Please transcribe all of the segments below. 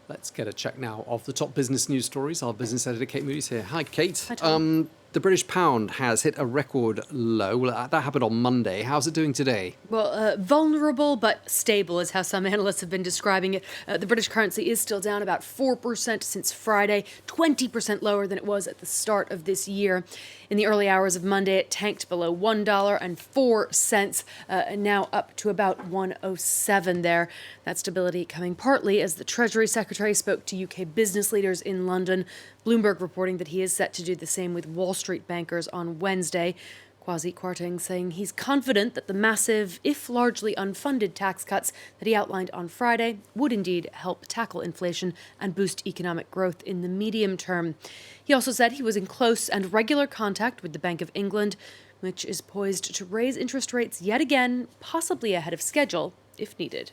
Let's get a check now of the top business news stories. Our business editor, Kate Moody's here. Hi, Kate. Hi, Tom. The British pound has hit a record low. Well, that happened on Monday. How's it doing today? Well, vulnerable but stable is how some analysts have been describing it. The British currency is still down about 4% since Friday, 20% lower than it was at the start of this year. In the early hours of Monday, it tanked below $1.04, now up to about 107 there. That stability coming partly as the Treasury Secretary spoke to UK business leaders in London. Bloomberg reporting that he is set to do the same with Wall Street bankers on Wednesday. Kwasi Kwarteng saying he's confident that the massive, if largely unfunded tax cuts that he outlined on Friday would indeed help tackle inflation and boost economic growth in the medium term. He also said he was in close and regular contact with the Bank of England, which is poised to raise interest rates yet again, possibly ahead of schedule, if needed.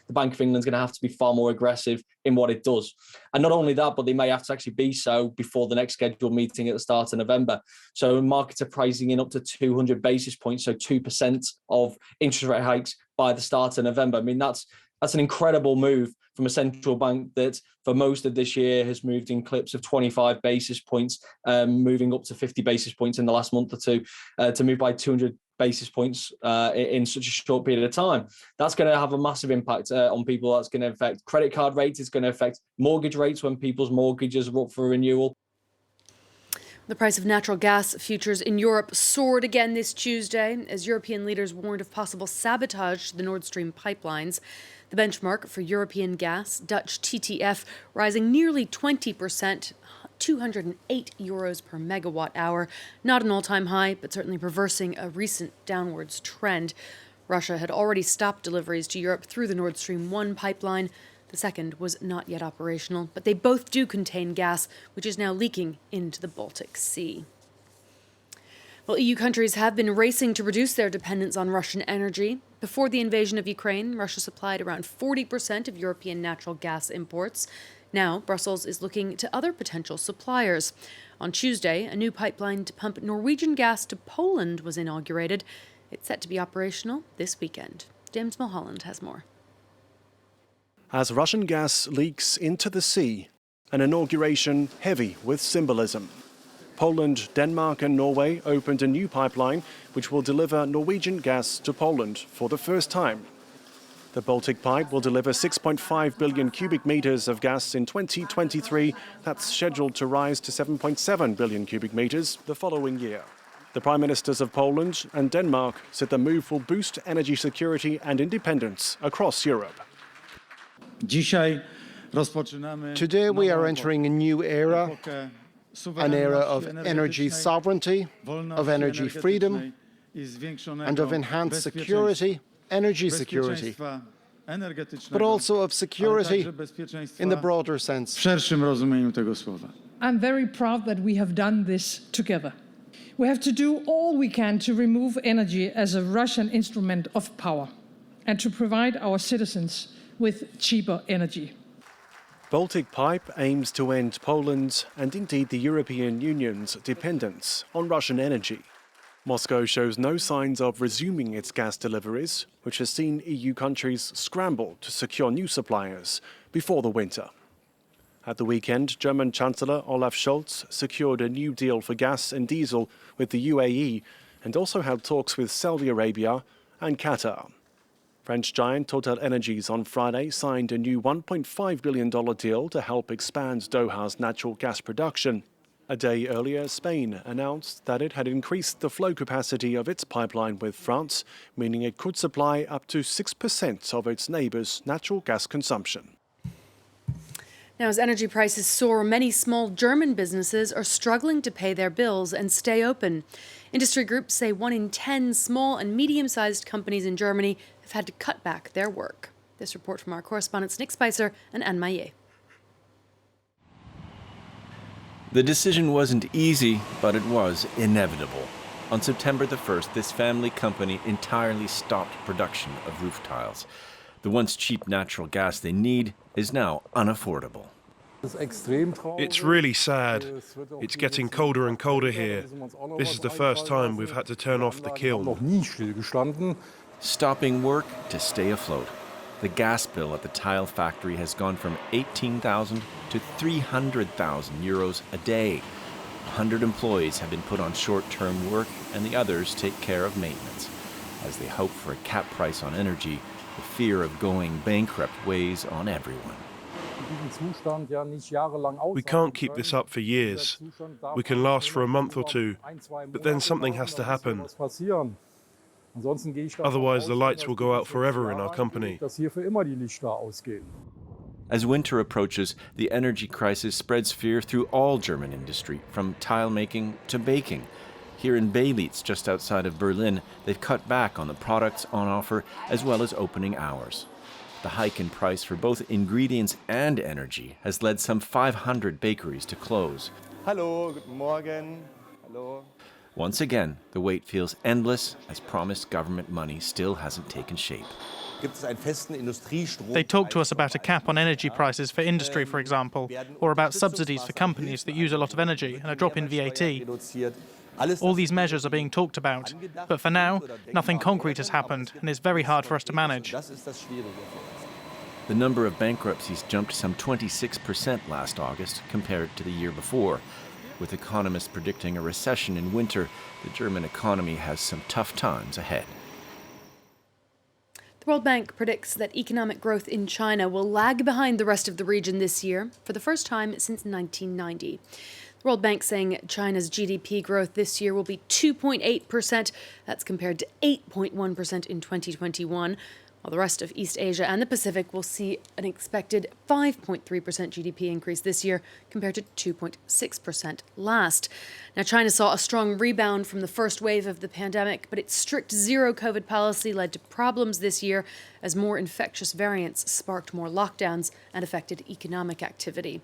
The Bank of England's going to have to be far more aggressive in what it does. And not only that, but they may have to actually be so before the next scheduled meeting at the start of November. So markets are pricing in up to 200 basis points, so 2% of interest rate hikes by the start of November. I mean, that's an incredible move from a central bank that for most of this year has moved in clips of 25 basis points, moving up to 50 basis points in the last month or two, to move by 200 basis points in such a short period of time. That's going to have a massive impact on people. That's going to affect credit card rates. It's going to affect mortgage rates when people's mortgages are up for renewal. The price of natural gas futures in Europe soared again this Tuesday as European leaders warned of possible sabotage to the Nord Stream pipelines. The benchmark for European gas, Dutch TTF, rising nearly 20%, 208 euros per megawatt hour. Not an all-time high, but certainly reversing a recent downwards trend. Russia had already stopped deliveries to Europe through the Nord Stream 1 pipeline. The second was not yet operational, but they both do contain gas, which is now leaking into the Baltic Sea. Well, EU countries have been racing to reduce their dependence on Russian energy. Before the invasion of Ukraine, Russia supplied around 40% of European natural gas imports. Now, Brussels is looking to other potential suppliers. On Tuesday, a new pipeline to pump Norwegian gas to Poland was inaugurated. It's set to be operational this weekend. James Mulholland has more. As Russian gas leaks into the sea, an inauguration heavy with symbolism. Poland, Denmark and Norway opened a new pipeline which will deliver Norwegian gas to Poland for the first time. The Baltic pipe will deliver 6.5 billion cubic meters of gas in 2023. That's scheduled to rise to 7.7 billion cubic meters the following year. The Prime Ministers of Poland and Denmark said the move will boost energy security and independence across Europe. Today we are entering a new era, an era of energy sovereignty, of energy freedom, and of enhanced security, energy security, but also of security in the broader sense. I'm very proud that we have done this together. We have to do all we can to remove energy as a Russian instrument of power and to provide our citizens with cheaper energy. Baltic Pipe aims to end Poland's and indeed the European Union's dependence on Russian energy. Moscow shows no signs of resuming its gas deliveries, which has seen EU countries scramble to secure new suppliers before the winter. At the weekend, German Chancellor Olaf Scholz secured a new deal for gas and diesel with the UAE and also held talks with Saudi Arabia and Qatar. French giant TotalEnergies on Friday signed a new $1.5 billion deal to help expand Doha's natural gas production. A day earlier, Spain announced that it had increased the flow capacity of its pipeline with France, meaning it could supply up to 6% of its neighbours' natural gas consumption. Now, as energy prices soar, many small German businesses are struggling to pay their bills and stay open. Industry groups say 1 in 10 small and medium-sized companies in Germany have had to cut back their work. This report from our correspondents Nick Spicer and Anne Mailliet. The decision wasn't easy, but it was inevitable. On September the 1st, this family company entirely stopped production of roof tiles. The once cheap natural gas they need is now unaffordable. It's really sad. It's getting colder and colder here. This is the first time we've had to turn off the kiln. Stopping work to stay afloat. The gas bill at the tile factory has gone from 18,000 to 300,000 euros a day. 100 employees have been put on short-term work, and the others take care of maintenance. As they hope for a cap price on energy, the fear of going bankrupt weighs on everyone. We can't keep this up for years. We can last for a month or two, but then something has to happen. Otherwise, the lights will go out forever in our company. As winter approaches, the energy crisis spreads fear through all German industry, from tile making to baking. Here in Mailliet, just outside of Berlin, they've cut back on the products on offer as well as opening hours. The hike in price for both ingredients and energy has led some 500 bakeries to close. Hallo, guten Morgen. Hallo. Once again, the wait feels endless as promised government money still hasn't taken shape. They talk to us about a cap on energy prices for industry, for example, or about subsidies for companies that use a lot of energy and a drop in VAT. All these measures are being talked about, but for now, nothing concrete has happened, and it's very hard for us to manage. The number of bankruptcies jumped some 26% last August compared to the year before. With economists predicting a recession in winter, the German economy has some tough times ahead. The World Bank predicts that economic growth in China will lag behind the rest of the region this year for the first time since 1990. The World Bank saying China's GDP growth this year will be 2.8%. That's compared to 8.1% in 2021. While the rest of East Asia and the Pacific will see an expected 5.3% GDP increase this year compared to 2.6% last. Now, China saw a strong rebound from the first wave of the pandemic, but its strict zero-COVID policy led to problems this year as more infectious variants sparked more lockdowns and affected economic activity.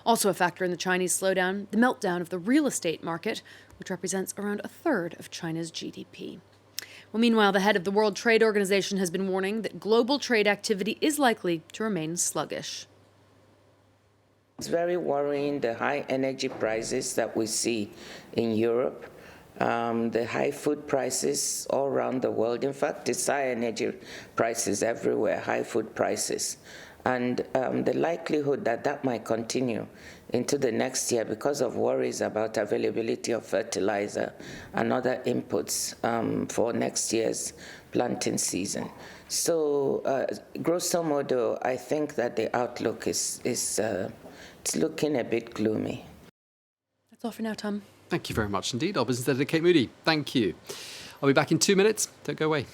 Also a factor in the Chinese slowdown, the meltdown of the real estate market, which represents around a third of China's GDP. Well, meanwhile, the head of the World Trade Organization has been warning that global trade activity is likely to remain sluggish. It's very worrying, the high energy prices that we see in Europe, the high food prices all around the world. In fact, it's high energy prices everywhere, high food prices. And the likelihood that that might continue into the next year because of worries about availability of fertilizer and other inputs for next year's planting season. So grosso modo, I think that the outlook is it's looking a bit gloomy. That's all for now, Tom. Thank you very much indeed. Our business editor, Kate Moody. Thank you. I'll be back in 2 minutes. Don't go away.